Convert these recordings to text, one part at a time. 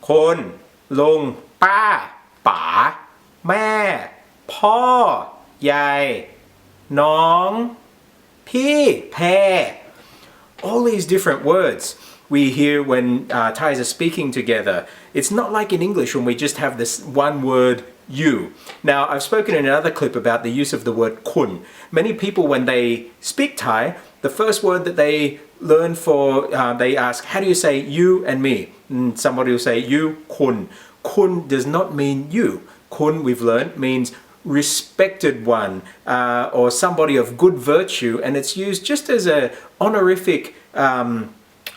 คนลุงป้าป๋าแม่พ่อยายน้องพี่แพร all these different words we hear when Thais are speaking together. It's not like in English when we just have this one word you. Now, I've spoken in another clip about the use of the word Khun. Many people, when they speak Thai, the first word that they learn for, they ask, how do you say you and me? And somebody will say you, Khun. Khun does not mean you. Khun, we've learned, means respected one or somebody of good virtue, and it's used just as a honorific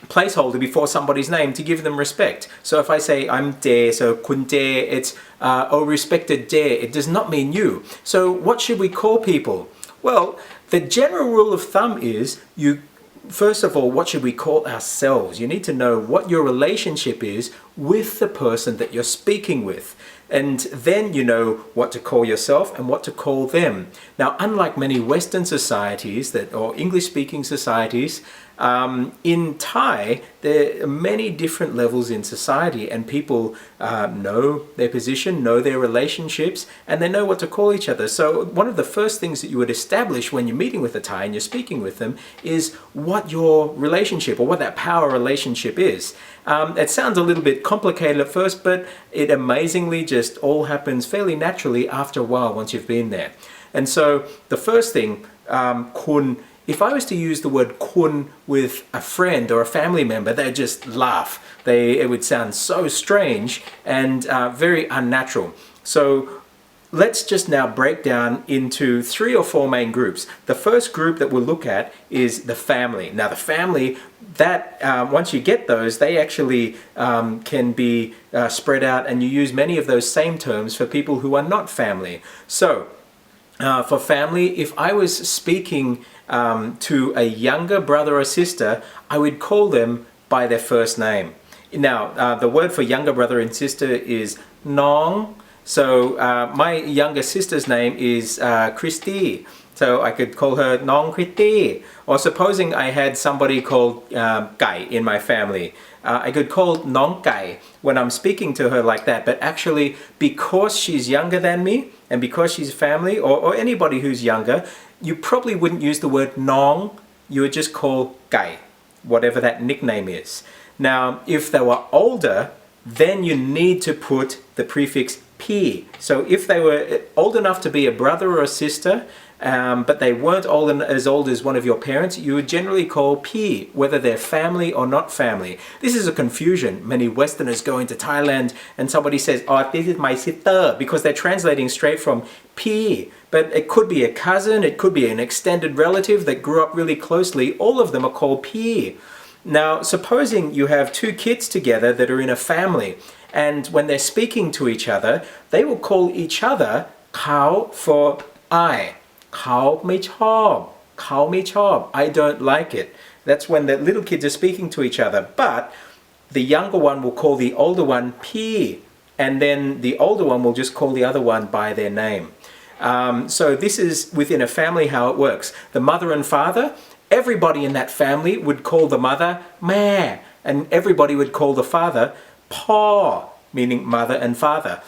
placeholder before somebody's name to give them respect. So if I say I'm De, so Khun De, it's oh respected De. It does not mean you. So what should we call people? Well, the general rule of thumb is first of all, what should we call ourselves? You need to know what your relationship is with the person that you're speaking with. And then you know what to call yourself and what to call them. Now, unlike many Western societies or English-speaking societies, in Thai, there are many different levels in society, and people know their position, know their relationships, and they know what to call each other. So one of the first things that you would establish when you're meeting with a Thai and you're speaking with them is what your relationship or what that power relationship is. It sounds a little bit complicated at first, but it amazingly just all happens fairly naturally after a while once you've been there. And so the first thing, Khun, if I was to use the word Khun with a friend or a family member, they'd just laugh. It would sound so strange and very unnatural. So let's just now break down into 3 or 4 main groups. The first group that we'll look at is the family. Now the family, that once you get those, they actually can be spread out, and you use many of those same terms for people who are not family. So for family, if I was speaking to a younger brother or sister, I would call them by their first name. Now, the word for younger brother and sister is Nong. So my younger sister's name is Christy. So I could call her Nong Christy. Or supposing I had somebody called Gai in my family, I could call Nong Gai when I'm speaking to her like that. But actually, because she's younger than me, and because she's family, or anybody who's younger, you probably wouldn't use the word Nong. You would just call Gai, whatever that nickname is. Now, if they were older, then you need to put the prefix P. So if they were old enough to be a brother or a sister, but they weren't as old as one of your parents, you would generally call P, whether they're family or not family. This is a confusion. Many Westerners go into Thailand and somebody says, oh, this is my sister, because they're translating straight from P. But it could be a cousin, it could be an extended relative that grew up really closely. All of them are called P. Now, supposing you have 2 kids together that are in a family, and when they're speaking to each other, they will call each other Khao for I. Khaoไม่ชอบ Khaoไม่ชอบ I don't like it. That's when the little kids are speaking to each other. But the younger one will call the older one P, and then the older one will just call the other one by their name. So this is within a family how it works. The mother and father, everybody in that family would call the mother Ma, and everybody would call the father Pa, meaning mother and father.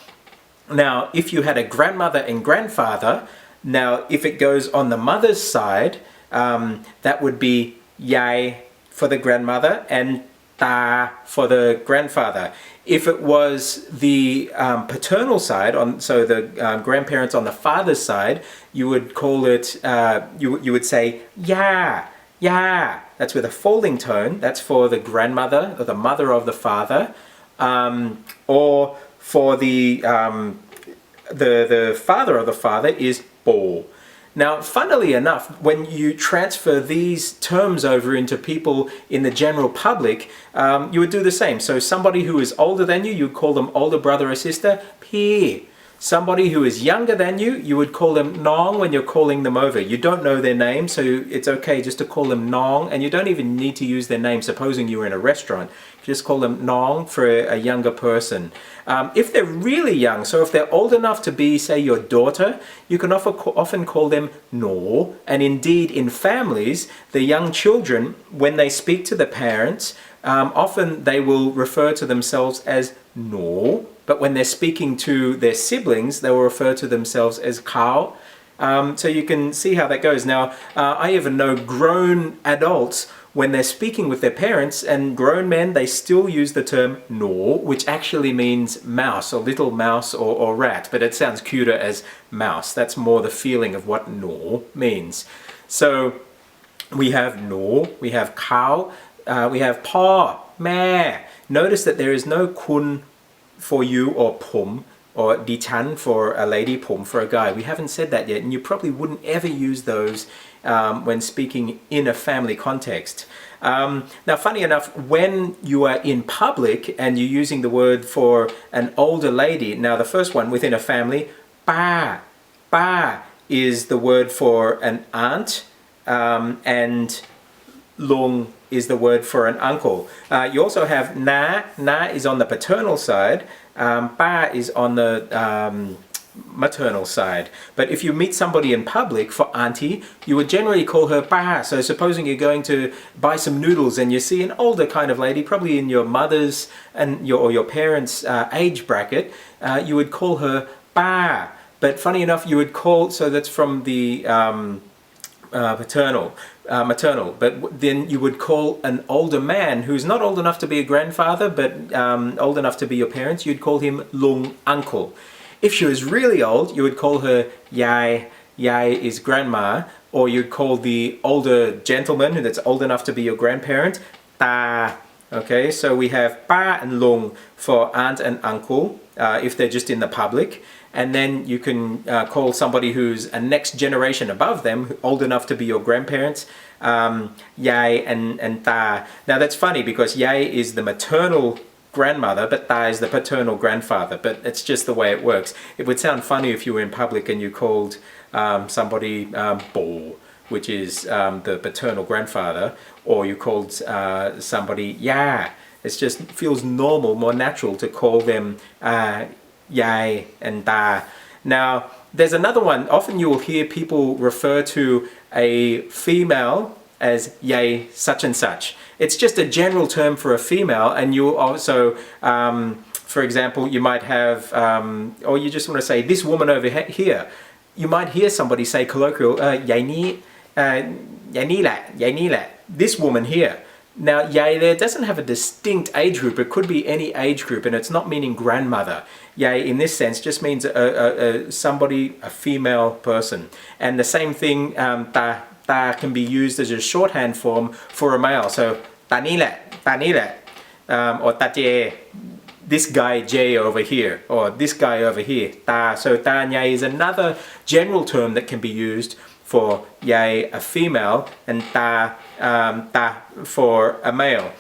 Now, if you had a grandmother and grandfather, now if it goes on the mother's side, that would be Yai for the grandmother and Ta for the grandfather. If it was the paternal side, so the grandparents on the father's side, you would call it, you would say Ya, Ya. That's with a falling tone. That's for the grandmother or the mother of the father, or for the father of the father is Bo. Now, funnily enough, when you transfer these terms over into people in the general public, you would do the same. So somebody who is older than you, you call them older brother or sister, P. Somebody who is younger than you, you would call them nong when you're calling them over. You don't know their name, so it's okay just to call them nong, and you don't even need to use their name. Supposing you're in a restaurant, you just call them nong for a younger person. If they're really young, so if they're old enough to be, say, your daughter, you can often call them no. And indeed, in families, the young children, when they speak to the parents, often they will refer to themselves as no, but when they're speaking to their siblings, they will refer to themselves as kao. So you can see how that goes. Now, I even know grown adults, when they're speaking with their parents, and grown men, they still use the term no, which actually means mouse, or little mouse, or rat, but it sounds cuter as mouse. That's more the feeling of what no means. So we have no, we have kao, we have pa, meh. Notice that there is no kun for you, or Phom, or DiChan for a lady, Phom for a guy. We haven't said that yet, and you probably wouldn't ever use those when speaking in a family context. Now, funny enough, when you are in public and you're using the word for an older lady, now the first one within a family, pa, is the word for an aunt, and lung is the word for an uncle. You also have na is on the paternal side, pa is on the maternal side. But if you meet somebody in public, for auntie, you would generally call her pa. So supposing you're going to buy some noodles and you see an older kind of lady, probably in your mother's and your parents' age bracket, you would call her pa. But funny enough, you would call, so that's from the maternal, but then you would call an older man who's not old enough to be a grandfather, but old enough to be your parents, you'd call him lung, uncle. If she was really old, you would call her yai. Yai is grandma, or you'd call the older gentleman that's old enough to be your grandparent ta. Okay, so we have pa and lung for aunt and uncle if they're just in the public. And then you can call somebody who's a next generation above them, old enough to be your grandparents, yai and ta. Now that's funny because yai is the maternal grandmother, but ta is the paternal grandfather. But it's just the way it works. It would sound funny if you were in public and you called somebody bo, which is the paternal grandfather, or you called somebody ya. It just feels normal, more natural to call them yai and ta. Now, there's another one. Often you will hear people refer to a female as yai such and such. It's just a general term for a female, and you also, for example, you might have, or you just want to say this woman over here. You might hear somebody say colloquial, yai ni la, this woman here. Now, yai there doesn't have a distinct age group. It could be any age group, and it's not meaning grandmother. Yai, in this sense, just means somebody, a female person. And the same thing, ta can be used as a shorthand form for a male. So, ta ni la, or ta je, this guy J over here, or this guy over here, ta. So, ta and yai is another general term that can be used for yai, a female, and ta for a male.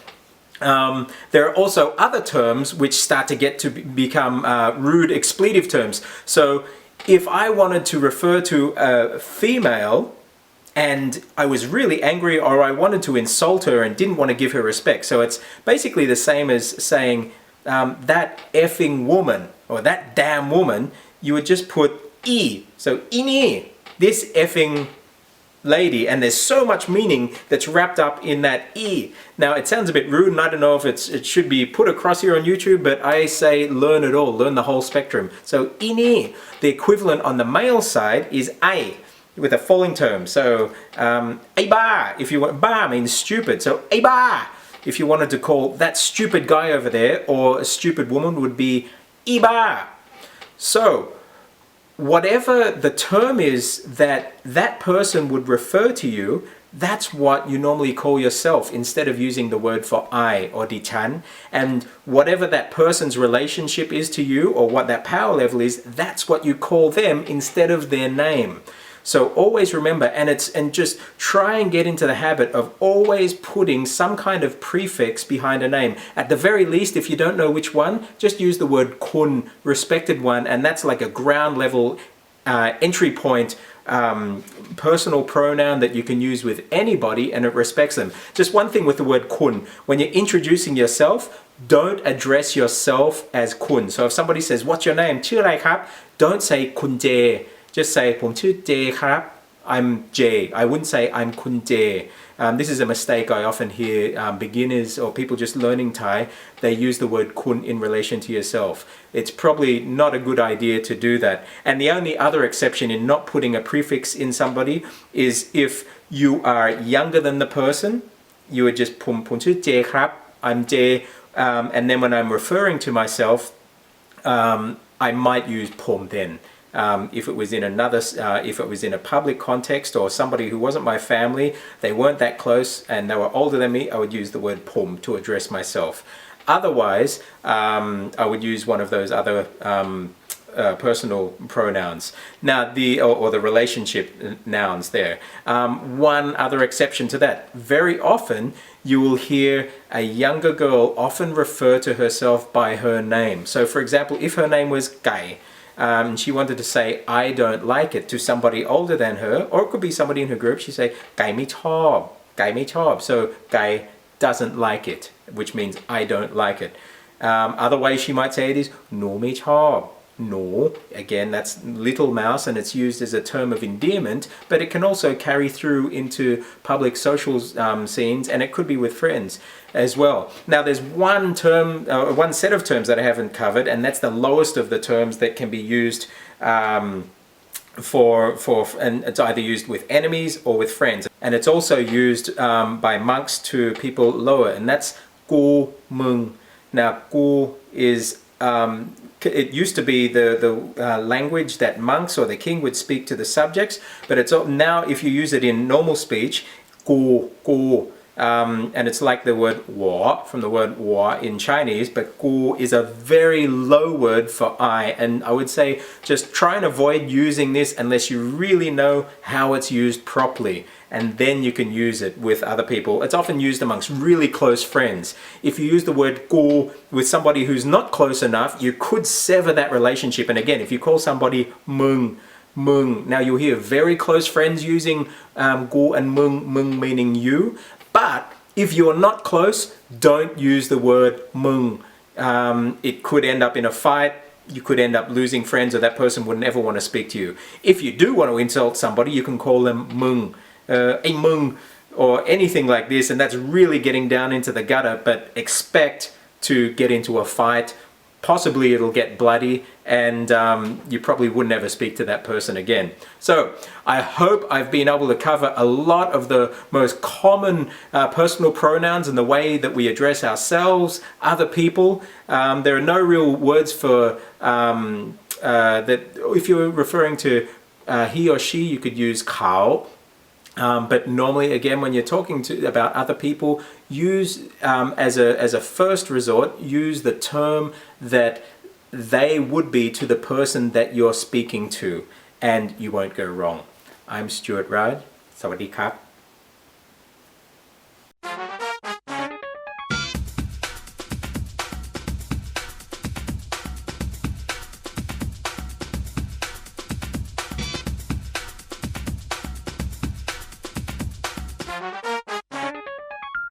There are also other terms which start to get to become rude expletive terms. So if I wanted to refer to a female and I was really angry, or I wanted to insult her and didn't want to give her respect, so it's basically the same as saying that effing woman, or that damn woman, you would just put e. So ini, this effing lady, and there's so much meaning that's wrapped up in that e. Now it sounds a bit rude, and I don't know if it should be put across here on YouTube, but I say learn it all, learn the whole spectrum. So ini, the equivalent on the male side is ai, with a falling term. So ai ba, if you want, ba means stupid, so ai ba, if you wanted to call that stupid guy over there, or a stupid woman, would be i ba. So whatever the term is that that person would refer to you, that's what you normally call yourself, instead of using the word for I or DiChan. And whatever that person's relationship is to you, or what that power level is, that's what you call them instead of their name. So always remember, and just try and get into the habit of always putting some kind of prefix behind a name. At the very least, if you don't know which one, just use the word Khun, respected one, and that's like a ground level entry point personal pronoun that you can use with anybody, and it respects them. Just one thing with the word Khun: when you're introducing yourself, don't address yourself as Khun. So if somebody says, "What's your name?" ชื่ออะไรครับ Don't say Khun J. Just say ผมชื่อ J ครับ I'm J. I wouldn't say I'm Khun J. This is a mistake I often hear beginners or people just learning Thai. They use the word Khun in relation to yourself. It's probably not a good idea to do that. And the only other exception in not putting a prefix in somebody is if you are younger than the person, you would just ผมชื่อ J ครับ I'm J. And then when I'm referring to myself, I might use Phom then. If it was in if it was in a public context or somebody who wasn't my family, they weren't that close and they were older than me, I would use the word Phom to address myself. Otherwise, I would use one of those other personal pronouns. Now, or the relationship nouns there. One other exception to that: very often you will hear a younger girl often refer to herself by her name. So, for example, if her name was Gai, she wanted to say "I don't like it" to somebody older than her, or it could be somebody in her group. She'd say "Gai me chob," "Gai me chob." So Gai doesn't like it, which means I don't like it. Other way she might say it is "No me chob." No, again, that's little mouse, and it's used as a term of endearment, but it can also carry through into public social scenes, and it could be with friends as well. Now, there's one set of terms that I haven't covered, and that's the lowest of the terms that can be used and it's either used with enemies or with friends, and it's also used by monks to people lower, and that's gu mung. Now, gu is it used to be the language that monks or the king would speak to the subjects, but it's now, if you use it in normal speech, gu, and it's like the word war from the word war in Chinese, but gu is a very low word for I, and I would say just try and avoid using this unless you really know how it's used properly, and then you can use it with other people. It's often used amongst really close friends. If you use the word gu with somebody who's not close enough, you could sever that relationship. And again, if you call somebody mung, now you'll hear very close friends using gu and mung meaning you. But if you're not close, don't use the word mung. It could end up in a fight. You could end up losing friends, or that person would never want to speak to you. If you do want to insult somebody, you can call them mung, a mung, or anything like this, and that's really getting down into the gutter, but expect to get into a fight. Possibly it'll get bloody, and you probably would never speak to that person again. So I hope I've been able to cover a lot of the most common personal pronouns and the way that we address ourselves, other people. There are no real words for that. If you're referring to he or she, you could use kao. But normally, again, when you're talking about other people, use as a first resort, use the term that they would be to the person that you're speaking to, and you won't go wrong. I'm Stuart Raj. Sawadee krap.